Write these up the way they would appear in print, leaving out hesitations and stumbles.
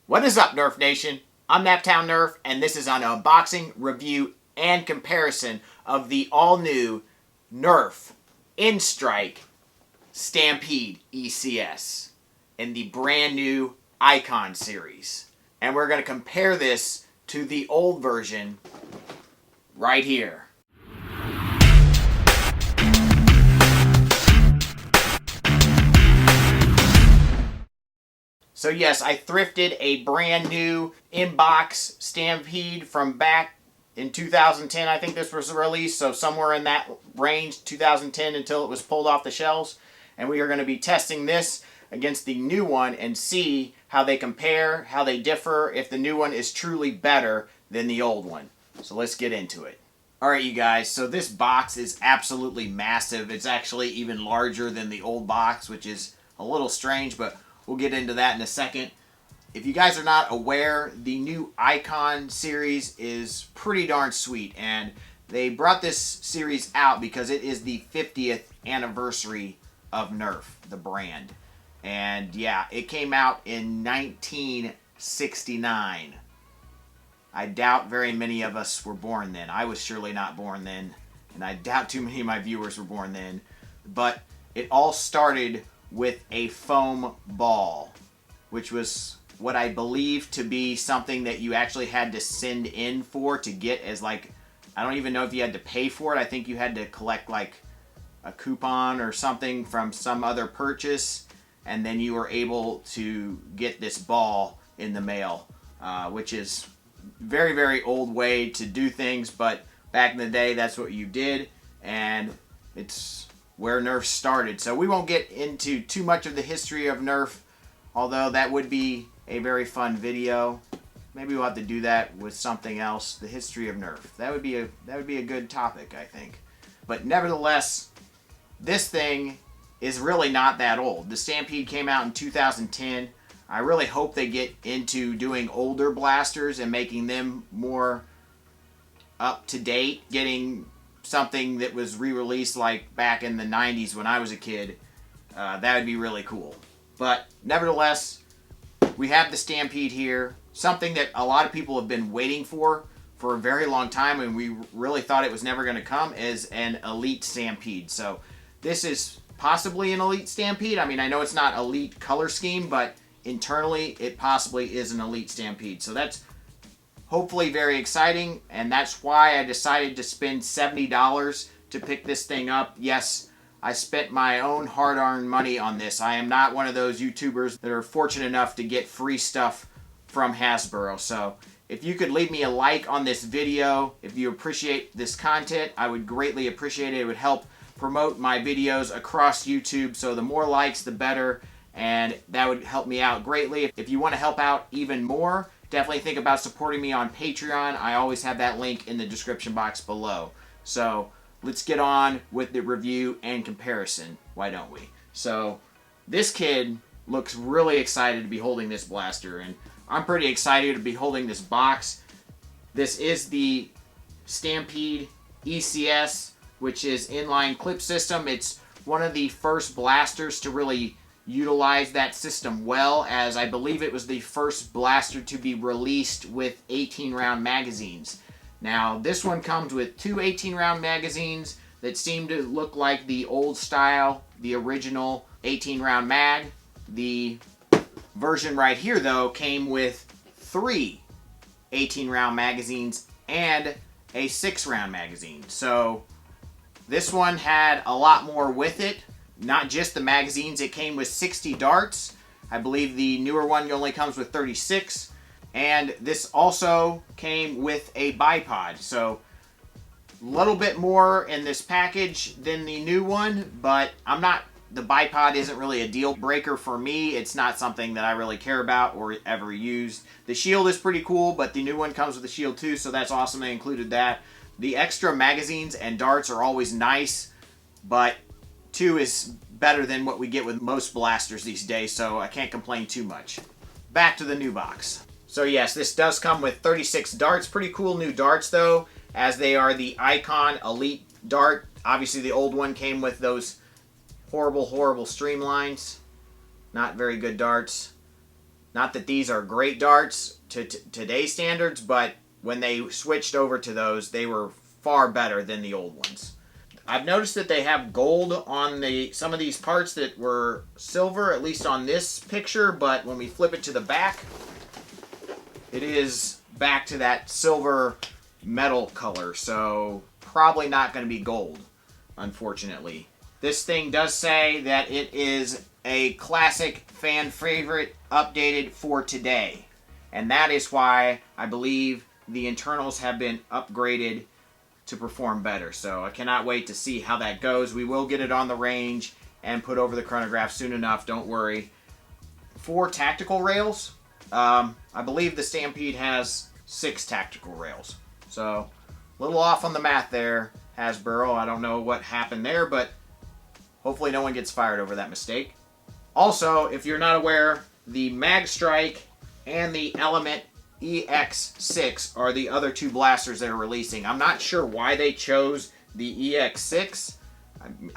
What is up, Nerf Nation? I'm Naptown Nerf, and this is an unboxing, review, and comparison of the all-new Nerf N-Strike Stampede ECS in the brand new Icon series. And we're going to compare this to the old version right here. So yes, I thrifted a brand new inbox Stampede from back in 2010. I think this was released, so somewhere in that range, 2010 until it was pulled off the shelves. And we are going to be testing this against the new one and see how they compare, how they differ, if the new one is truly better than the old one. So let's get into it. Alright you guys, so this box is absolutely massive. It's actually even larger than the old box, which is a little strange, but we'll get into that in a second. If you guys are not aware, the new Icon series is pretty darn sweet, and they brought this series out because it is the 50th anniversary of Nerf, the brand. And yeah, it came out in 1969. I doubt very many of us were born then. I was surely not born then, and I doubt too many of my viewers were born then. But it all started with a foam ball, which was what I believe to be something that you actually had to send in for to get as like, I don't even know if you had to pay for it. I think you had to collect like a coupon or something from some other purchase, and then you were able to get this ball in the mail, which is very, very old way to do things, but back in the day that's what you did, and it's where Nerf started. So we won't get into too much of the history of Nerf, although that would be a very fun video. Maybe we'll have to do that with something else, the history of Nerf. That would be a good topic, I think. But nevertheless, this thing is really not that old. The Stampede came out in 2010. I really hope they get into doing older blasters and making them more up to date, getting something that was re-released like back in the 90s when I was a kid. That would be really cool. But nevertheless, we have the Stampede here, something that a lot of people have been waiting for a very long time, and we really thought it was never going to come, is an Elite Stampede. So this is possibly an Elite Stampede. I mean, I know it's not Elite color scheme, but internally it possibly is an Elite Stampede. So that's hopefully very exciting, and that's why I decided to spend $70 to pick this thing up. Yes, I spent my own hard-earned money on this. I am not one of those YouTubers that are fortunate enough to get free stuff from Hasbro. So if you could leave me a like on this video, if you appreciate this content, I would greatly appreciate it. It would help promote my videos across YouTube, so the more likes, the better, and that would help me out greatly. If you want to help out even more, definitely think about supporting me on Patreon. I always have that link in the description box below. So let's get on with the review and comparison. Why don't we? So this kid looks really excited to be holding this blaster, and I'm pretty excited to be holding this box. This is the Stampede ECS, which is inline clip system. It's one of the first blasters to really utilize that system well, as I believe it was the first blaster to be released with 18-round magazines. Now, this one comes with two 18-round magazines that seem to look like the old style, the original 18-round mag. The version right here, though, came with three 18-round magazines and a 6-round magazine. So this one had a lot more with it. Not just the magazines, it came with 60 darts. I believe the newer one only comes with 36. And this also came with a bipod. So a little bit more in this package than the new one, but the bipod isn't really a deal breaker for me. It's not something that I really care about or ever used. The shield is pretty cool, but the new one comes with a shield too, so that's awesome they included that. The extra magazines and darts are always nice, but 2 is better than what we get with most blasters these days, so I can't complain too much. Back to the new box. So yes, this does come with 36 darts. Pretty cool new darts though, as they are the Icon Elite dart. Obviously the old one came with those horrible, horrible streamlines. Not very good darts. Not that these are great darts to today's standards, but when they switched over to those, they were far better than the old ones. I've noticed that they have gold on some of these parts that were silver, at least on this picture, but when we flip it to the back, it is back to that silver metal color, so probably not going to be gold, unfortunately. This thing does say that it is a classic fan favorite updated for today, and that is why I believe the internals have been upgraded to perform better. So I cannot wait to see how that goes. We will get it on the range and put over the chronograph soon enough, don't worry. 4 tactical rails. I believe the Stampede has 6 tactical rails. So a little off on the math there, Hasbro. I don't know what happened there, but hopefully no one gets fired over that mistake. Also, if you're not aware, the Mag Strike and the Element EX6 are the other 2 blasters they're releasing. I'm not sure why they chose the EX6.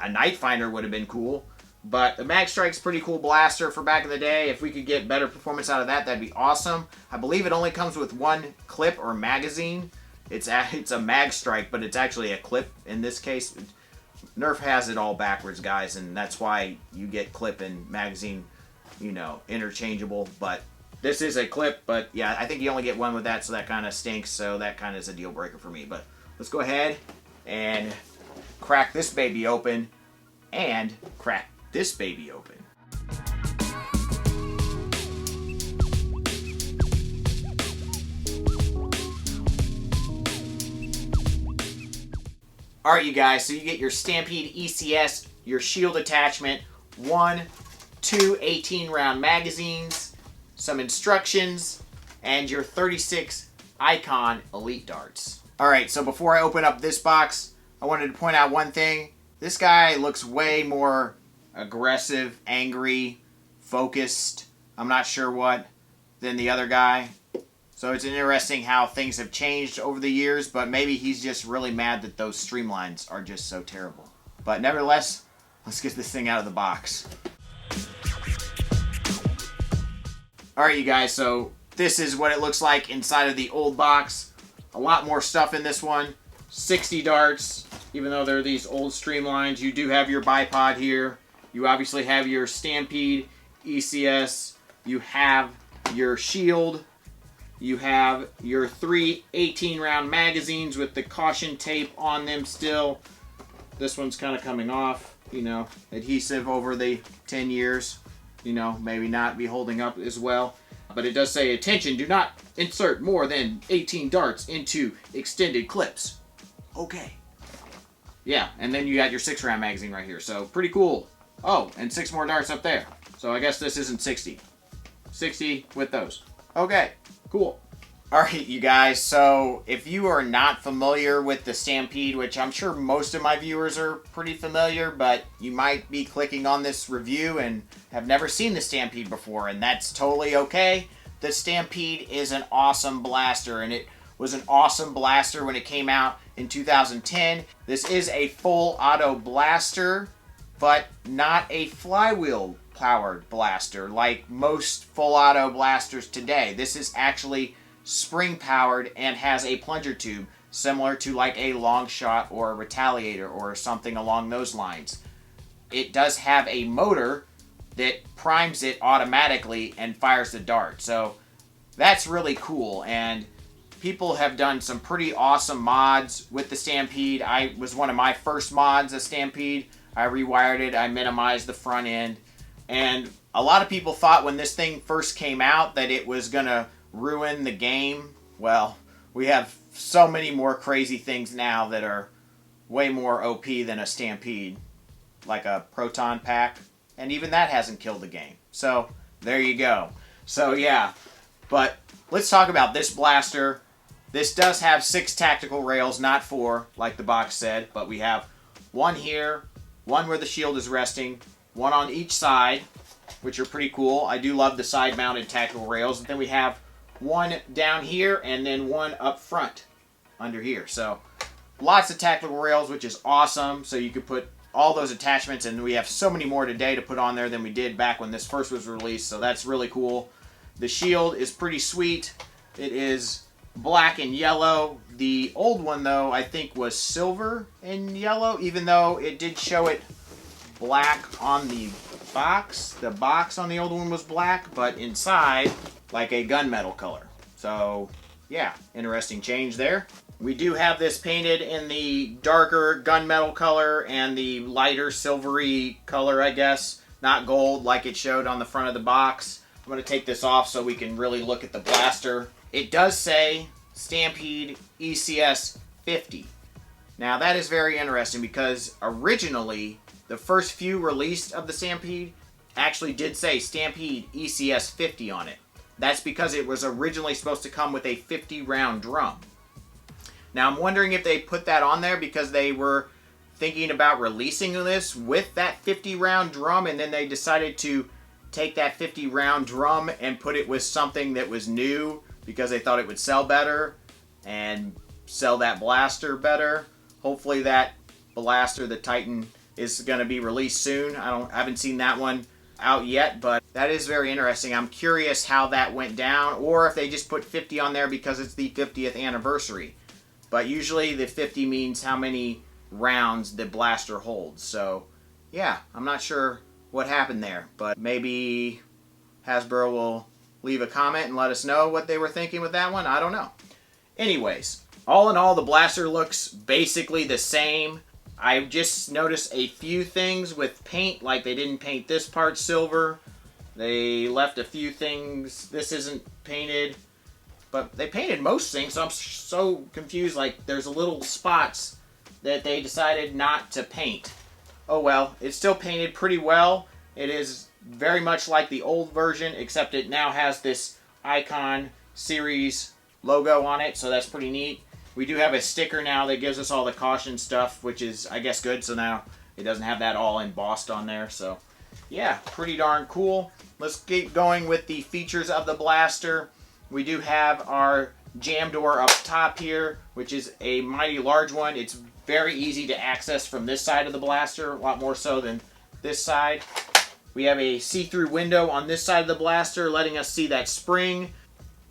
A Night Finder would have been cool, but the Mag Strike's pretty cool blaster for back in the day. If we could get better performance out of that, that'd be awesome. I believe it only comes with 1 clip or magazine. It's a Mag Strike, but it's actually a clip in this case. Nerf has it all backwards, guys, and that's why you get clip and magazine, you know, interchangeable. But this is a clip, but yeah, I think you only get 1 with that, so that kind of stinks. So that kind of is a deal breaker for me. But let's go ahead and crack this baby open and crack this baby open. Alright, you guys, so you get your Stampede ECS, your shield attachment, 1, 2 18-round magazines, some instructions, and your 36 Icon Elite darts. Alright, so before I open up this box, I wanted to point out one thing. This guy looks way more aggressive, angry, focused, I'm not sure what, than the other guy. So it's interesting how things have changed over the years, but maybe he's just really mad that those streamlines are just so terrible. But nevertheless, let's get this thing out of the box. Alright, you guys, so this is what it looks like inside of the old box. A lot more stuff in this one. 60 darts, even though they're these old streamlines. You do have your bipod here. You obviously have your Stampede ECS. You have your shield. You have your 3 18-round magazines with the caution tape on them still. This one's kind of coming off, you know, adhesive over the 10 years. You know, maybe not be holding up as well. But it does say, attention, do not insert more than 18 darts into extended clips. Okay. Yeah, and then you got your 6-round magazine right here, so pretty cool. Oh, and 6 more darts up there. So I guess this isn't 60. 60 with those. Okay. Cool. Alright, you guys, so if you are not familiar with the Stampede, which I'm sure most of my viewers are pretty familiar, but you might be clicking on this review and have never seen the Stampede before, and that's totally okay. The Stampede is an awesome blaster, and it was an awesome blaster when it came out in 2010. This is a full auto blaster, but not a flywheel powered blaster like most full auto blasters today. This is actually spring powered and has a plunger tube similar to like a long shot or a retaliator or something along those lines. It does have a motor that primes it automatically and fires the dart, so that's really cool. And people have done some pretty awesome mods with the Stampede. I was one of my first mods of Stampede. I rewired it, I minimized the front end. And a lot of people thought when this thing first came out that it was going to ruin the game. Well, we have so many more crazy things now that are way more OP than a Stampede. Like a proton pack. And even that hasn't killed the game. So, there you go. So, yeah. But let's talk about this blaster. This does have 6 tactical rails, not 4, like the box said. But we have 1 here, 1 where the shield is resting, 1 on each side, which are pretty cool. I do love the side-mounted tactical rails. Then we have 1 down here, and then 1 up front under here. So, lots of tactical rails, which is awesome. So you could put all those attachments, and we have so many more today to put on there than we did back when this first was released. So that's really cool. The shield is pretty sweet. It is black and yellow. The old one, though, I think was silver and yellow, even though it did show it black on the box. The box on the old one was black, but inside, like a gunmetal color. So, yeah, interesting change there. We do have this painted in the darker gunmetal color and the lighter silvery color, I guess. Not gold like it showed on the front of the box. I'm going to take this off so we can really look at the blaster. It does say Stampede ECS 50. Now that is very interesting because originally the first few released of the Stampede actually did say Stampede ECS 50 on it. That's because it was originally supposed to come with a 50 round drum. Now I'm wondering if they put that on there because they were thinking about releasing this with that 50 round drum, and then they decided to take that 50 round drum and put it with something that was new because they thought it would sell better and sell that blaster better. Hopefully that blaster, the Titan, is going to be released soon. I haven't seen that one out yet, but that is very interesting. I'm curious how that went down, or if they just put 50 on there because it's the 50th anniversary. But usually the 50 means how many rounds the blaster holds. So yeah, I'm not sure what happened there, but maybe Hasbro will leave a comment and let us know what they were thinking with that one. I don't know. Anyways, all in all, the blaster looks basically the same. I just noticed a few things with paint, like they didn't paint this part silver. They left a few things. This isn't painted, but they painted most things, so I'm so confused. Like there's a little spots that they decided not to paint. Oh well, it's still painted pretty well. It is very much like the old version, except it now has this Icon series logo on it, so that's pretty neat. We do have a sticker now that gives us all the caution stuff, which is, I guess, good. So now it doesn't have that all embossed on there. So yeah, pretty darn cool. Let's keep going with the features of the blaster. We do have our jam door up top here, which is a mighty large one. It's very easy to access from this side of the blaster, a lot more so than this side. We have a see-through window on this side of the blaster, letting us see that spring.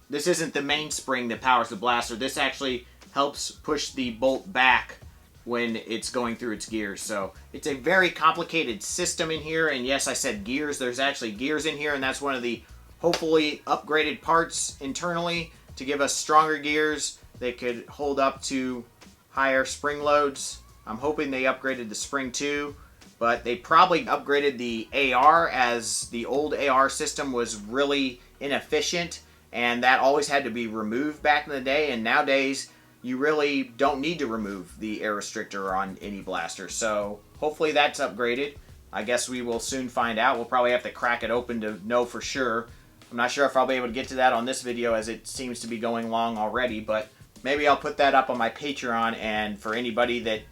This isn't the main spring that powers the blaster. This actually helps push the bolt back when it's going through its gears. So it's a very complicated system in here. And yes, I said gears. There's actually gears in here, and that's one of the hopefully upgraded parts internally to give us stronger gears that could hold up to higher spring loads. I'm hoping they upgraded the spring too, but they probably upgraded the AR, as the old AR system was really inefficient, and that always had to be removed back in the day, and nowadays you really don't need to remove the air restrictor on any blaster. So hopefully that's upgraded. I guess we will soon find out. We'll probably have to crack it open to know for sure. I'm not sure if I'll be able to get to that on this video, as it seems to be going long already, but maybe I'll put that up on my Patreon, and for anybody that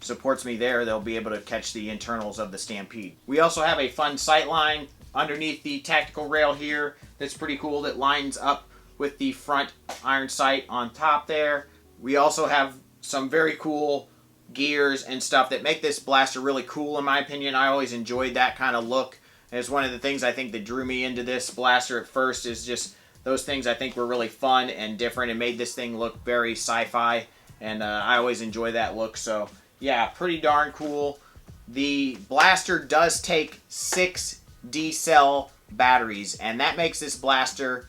supports me there, they'll be able to catch the internals of the Stampede. We also have a fun sight line underneath the tactical rail here that's pretty cool, that lines up with the front iron sight on top there. We also have some very cool gears and stuff that make this blaster really cool, in my opinion. I always enjoyed that kind of look. And it's one of the things I think that drew me into this blaster at first, is just those things I think were really fun and different and made this thing look very sci-fi. And I always enjoy that look. So yeah, pretty darn cool. The blaster does take 6 D-cell batteries, and that makes this blaster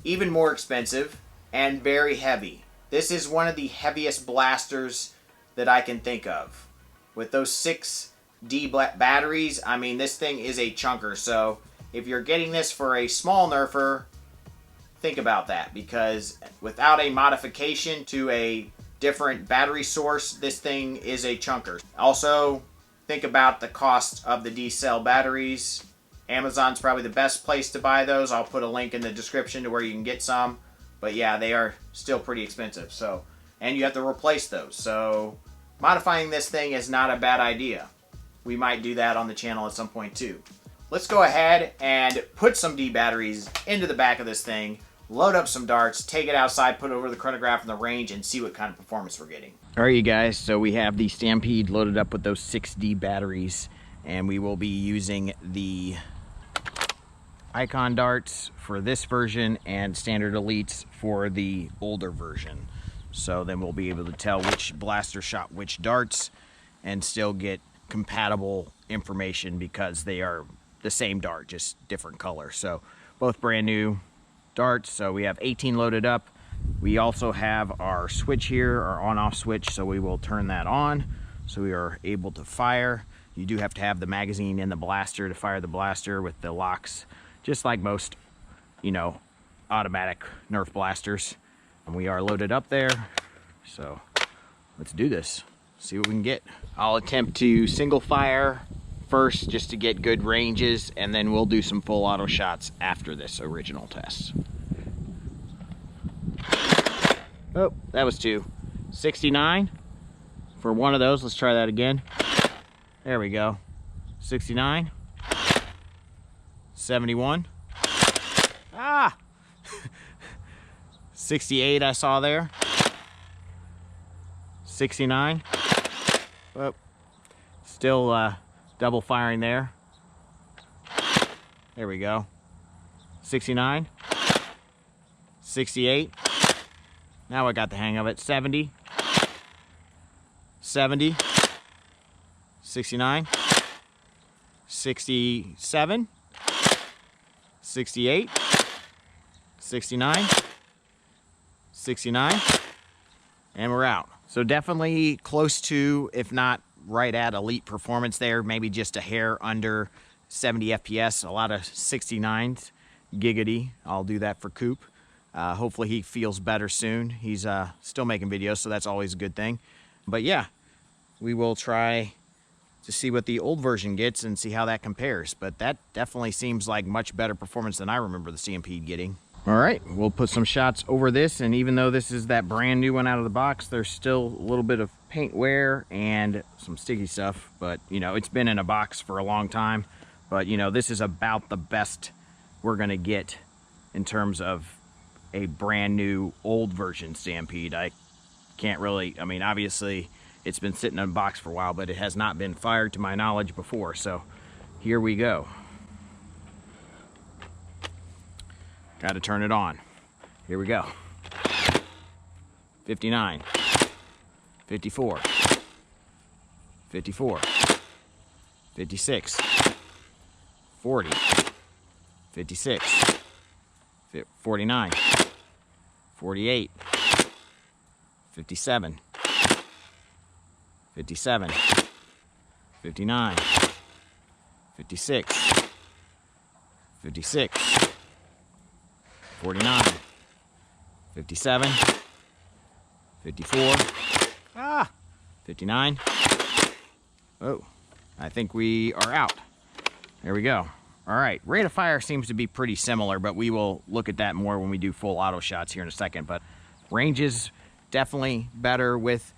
even more expensive and very heavy. This is one of the heaviest blasters that I can think of. With those 6 D batteries, I mean, this thing is a chunker. So if you're getting this for a small Nerfer, think about that, because without a modification to a different battery source, this thing is a chunker. Also, think about the cost of the D-cell batteries. Amazon's probably the best place to buy those. I'll put a link in the description to where you can get some. But yeah, they are still pretty expensive. So, and you have to replace those. So modifying this thing is not a bad idea. We might do that on the channel at some point too. Let's go ahead and put some D batteries into the back of this thing, load up some darts, take it outside, put it over the chronograph in the range, and see what kind of performance we're getting. All right, you guys, so we have the Stampede loaded up with those 6 D batteries, and we will be using the icon darts for this version and standard elites for the older version. So then we'll be able to tell which blaster shot which darts and still get compatible information because they are the same dart, just different color. So both brand new darts. So we have 18 loaded up. We also have our switch here, our on-off switch, so we will turn that on so we are able to fire. You do have to have the magazine in the blaster to fire the blaster with the locks, just like most, you know, automatic Nerf blasters. And we are loaded up there, so let's do this, see what we can get. I'll attempt to single fire first just to get good ranges, and then we'll do some full auto shots after this original test. Oh, that was 2. 69 for one of those. Let's try that again. There we go. 69. 71. Ah! 68 I saw there. 69. Oh, still double firing there. There we go. 69. 68. Now I got the hang of it. 70. 70. 69. 67. 68. 69. 69. And we're out. So definitely close to, if not right at, elite performance there. Maybe just a hair under 70 FPS. A lot of 69s. Giggity. I'll do that for Coop. Hopefully he feels better soon. He's still making videos, so that's always a good thing. But yeah, we will try to see what the old version gets and see how that compares. But that definitely seems like much better performance than I remember the Stampede getting. All right, we'll put some shots over this, and even though this is that brand new one out of the box, there's still a little bit of paint wear and some sticky stuff. But, you know, it's been in a box for a long time. But, you know, this is about the best we're gonna get in terms of a brand new old version Stampede. I can't really, I mean, obviously it's been sitting in a box for a while, but it has not been fired to my knowledge before. So here we go. Got to turn it on. Here we go. 59, 54, 54, 56, 40, 56, 49, 48, 57, 57, 59, 56, 56, 49, 57, 54, 59. Oh, I think we are out. There we go. All right, rate of fire seems to be pretty similar, but we will look at that more when we do full auto shots here in a second. But range is definitely better with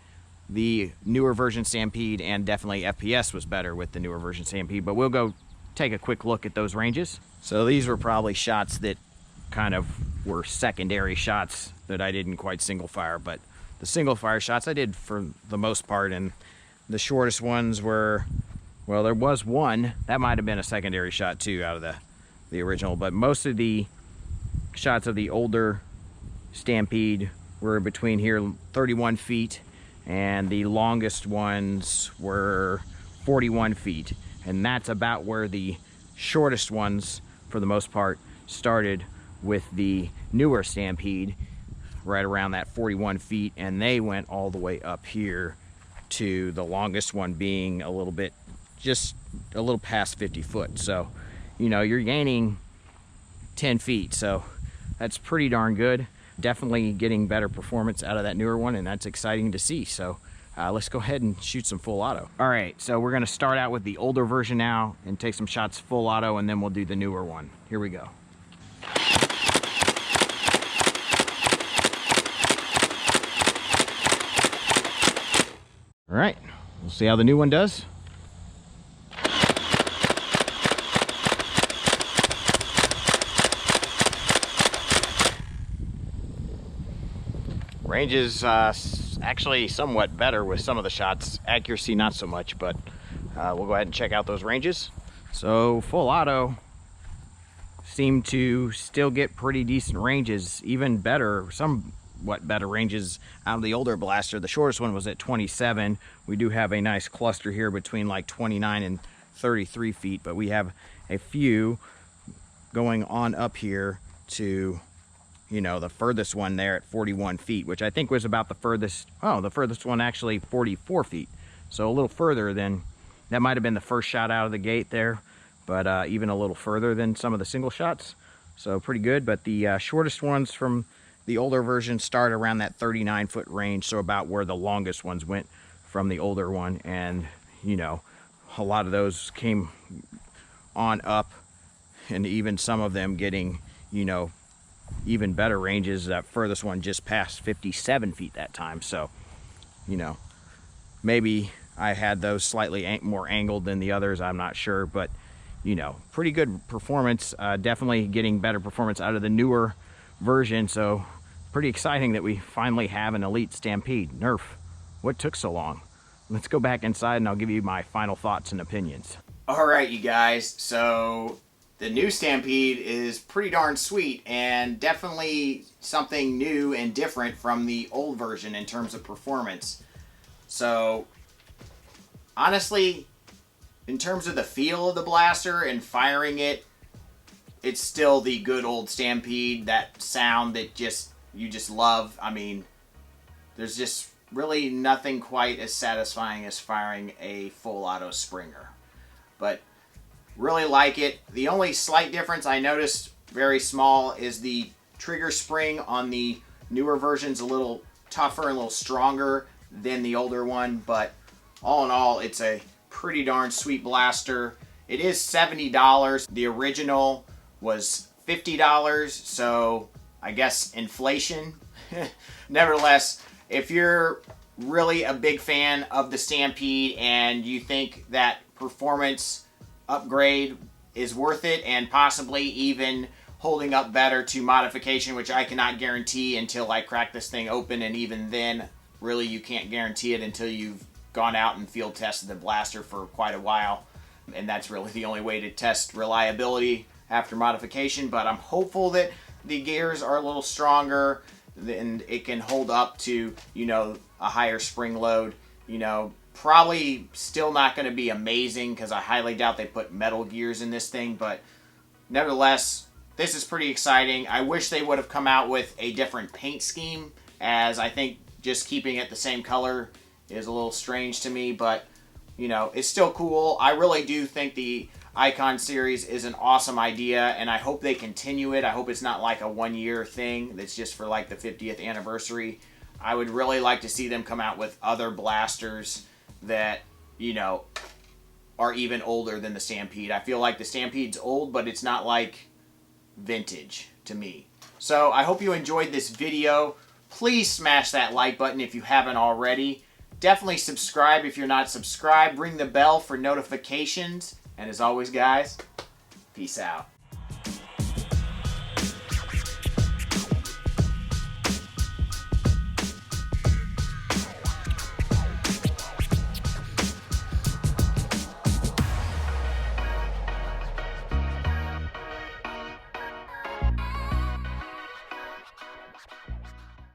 the newer version Stampede, and definitely FPS was better with the newer version Stampede. But we'll go take a quick look at those ranges. So these were probably shots that kind of were secondary shots that I didn't quite single fire, but the single fire shots I did for the most part, and the shortest ones were, well, there was one that might have been a secondary shot too out of the original, but most of the shots of the older Stampede were between here 31 feet, and the longest ones were 41 feet, and that's about where the shortest ones for the most part started with the newer Stampede, right around that 41 feet, and they went all the way up here to the longest one being a little bit, just a little past 50 foot. So, you know, you're gaining 10 feet, so that's pretty darn good. Definitely getting better performance out of that newer one, and that's exciting to see. So let's go ahead and shoot some full auto. All right, so we're gonna start out with the older version now and take some shots full auto, and then we'll do the newer one. Here we go. All right, we'll see how the new one does. Range is actually somewhat better with some of the shots. Accuracy, not so much, but we'll go ahead and check out those ranges. So full auto, seem to still get pretty decent ranges, even better, somewhat better ranges out of the older blaster. The shortest one was at 27. We do have a nice cluster here between like 29 and 33 feet, but we have a few going on up here to, you know, the furthest one there at 41 feet, which I think was about the furthest. Oh, the furthest one actually 44 feet. So a little further than, that might have been the first shot out of the gate there, but even a little further than some of the single shots. So pretty good. But the shortest ones from the older version start around that 39-foot range. So about where the longest ones went from the older one. And, you know, a lot of those came on up, and even some of them getting, you know, even better ranges. That furthest one just passed 57 feet that time. So, you know, maybe I had those slightly more angled than the others, I'm not sure, but, you know, pretty good performance. Definitely getting better performance out of the newer version. So pretty exciting that we finally have an Elite Stampede. Nerf, what took so long? Let's go back inside and I'll give you my final thoughts and opinions. All right, you guys, so the new Stampede is pretty darn sweet and definitely something new and different from the old version in terms of performance. So honestly, in terms of the feel of the blaster and firing it, it's still the good old Stampede, that sound that you just love. I mean, there's just really nothing quite as satisfying as firing a full auto Springer. But really like it. The only slight difference I noticed, very small, is the trigger spring on the newer version's a little tougher and a little stronger than the older one, but all in all, it's a pretty darn sweet blaster. It is $70. The original was $50, so I guess inflation. Nevertheless, if you're really a big fan of the Stampede and you think that performance upgrade is worth it and possibly even holding up better to modification, which I cannot guarantee until I crack this thing open, and even then, really you can't guarantee it until you've gone out and field tested the blaster for quite a while, and that's really the only way to test reliability after modification. But I'm hopeful that the gears are a little stronger and it can hold up to, you know, a higher spring load. You know, probably still not going to be amazing because I highly doubt they put metal gears in this thing, but nevertheless, this is pretty exciting. I wish they would have come out with a different paint scheme, as I think just keeping it the same color is a little strange to me, but, you know, it's still cool. I really do think the Icon series is an awesome idea, and I hope they continue it. I hope it's not like a one-year thing that's just for like the 50th anniversary. I would really like to see them come out with other blasters that, you know, are even older than the Stampede. I feel like the Stampede's old, but it's not like vintage to me. So I hope you enjoyed this video. Please smash that like button if you haven't already. Definitely subscribe if you're not subscribed. Ring the bell for notifications. And as always, guys, peace out.